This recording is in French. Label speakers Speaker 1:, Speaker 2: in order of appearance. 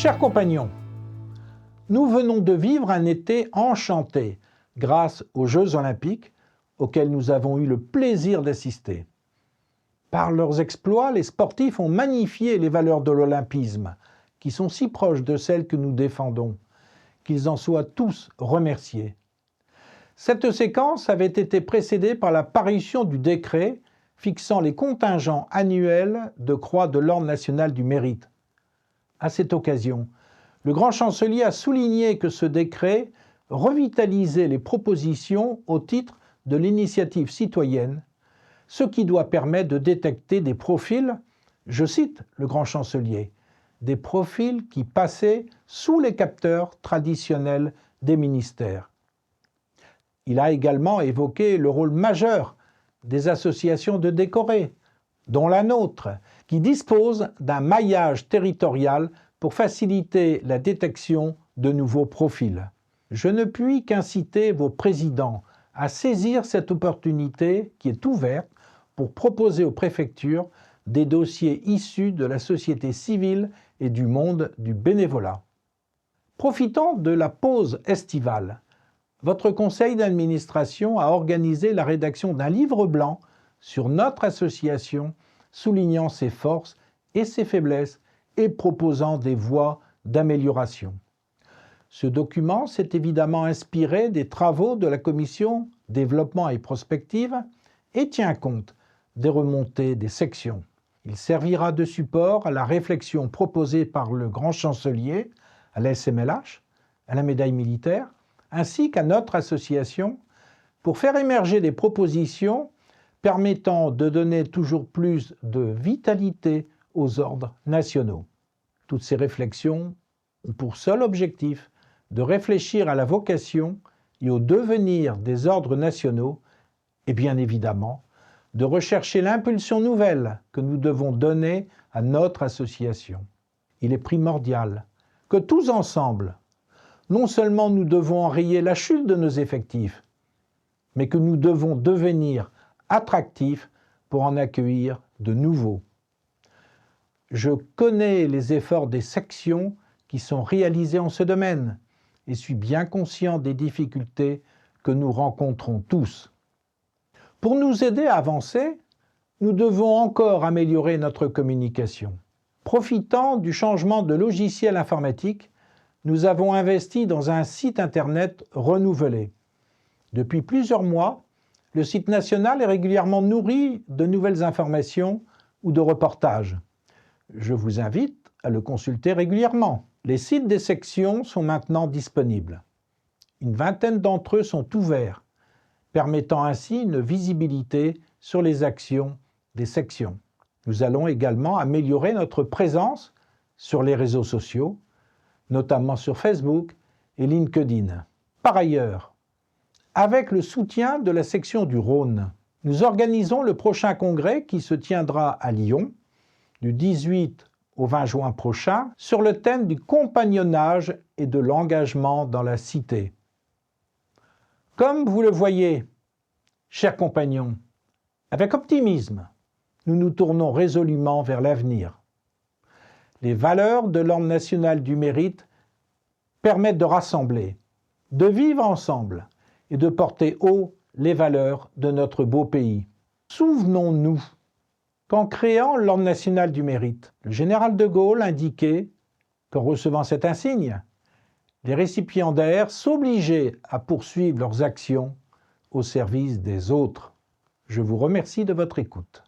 Speaker 1: Chers compagnons, nous venons de vivre un été enchanté grâce aux Jeux Olympiques auxquels nous avons eu le plaisir d'assister. Par leurs exploits, les sportifs ont magnifié les valeurs de l'olympisme, qui sont si proches de celles que nous défendons, qu'ils en soient tous remerciés. Cette séquence avait été précédée par la parution du décret fixant les contingents annuels de croix de l'Ordre national du mérite. À cette occasion, le grand chancelier a souligné que ce décret revitalisait les propositions au titre de l'initiative citoyenne, ce qui doit permettre de détecter des profils, je cite le grand chancelier, des profils qui passaient sous les capteurs traditionnels des ministères. Il a également évoqué le rôle majeur des associations de décorés, dont la nôtre, qui dispose d'un maillage territorial pour faciliter la détection de nouveaux profils. Je ne puis qu'inciter vos présidents à saisir cette opportunité qui est ouverte pour proposer aux préfectures des dossiers issus de la société civile et du monde du bénévolat. Profitant de la pause estivale, votre conseil d'administration a organisé la rédaction d'un livre blanc sur notre association, soulignant ses forces et ses faiblesses et proposant des voies d'amélioration. Ce document s'est évidemment inspiré des travaux de la commission Développement et Prospective et tient compte des remontées des sections. Il servira de support à la réflexion proposée par le grand chancelier, à la SMLH, à la médaille militaire, ainsi qu'à notre association, pour faire émerger des propositions permettant de donner toujours plus de vitalité aux ordres nationaux. Toutes ces réflexions ont pour seul objectif de réfléchir à la vocation et au devenir des ordres nationaux et bien évidemment de rechercher l'impulsion nouvelle que nous devons donner à notre association. Il est primordial que tous ensemble, non seulement nous devons enrayer la chute de nos effectifs, mais que nous devons devenir attractifs pour en accueillir de nouveaux. Je connais les efforts des sections qui sont réalisés en ce domaine et suis bien conscient des difficultés que nous rencontrons tous. Pour nous aider à avancer, nous devons encore améliorer notre communication. Profitant du changement de logiciel informatique, nous avons investi dans un site internet renouvelé. Depuis plusieurs mois, le site national est régulièrement nourri de nouvelles informations ou de reportages. Je vous invite à le consulter régulièrement. Les sites des sections sont maintenant disponibles. Une vingtaine d'entre eux sont ouverts, permettant ainsi une visibilité sur les actions des sections. Nous allons également améliorer notre présence sur les réseaux sociaux, notamment sur Facebook et LinkedIn. Par ailleurs, avec le soutien de la section du Rhône, nous organisons le prochain congrès qui se tiendra à Lyon, du 18 au 20 juin prochain, sur le thème du compagnonnage et de l'engagement dans la cité. Comme vous le voyez, chers compagnons, avec optimisme, nous nous tournons résolument vers l'avenir. Les valeurs de l'Ordre national du mérite permettent de rassembler, de vivre ensemble et de porter haut les valeurs de notre beau pays. Souvenons-nous qu'en créant l'Ordre national du mérite, le général de Gaulle indiquait qu'en recevant cet insigne, les récipiendaires s'obligeaient à poursuivre leurs actions au service des autres. Je vous remercie de votre écoute.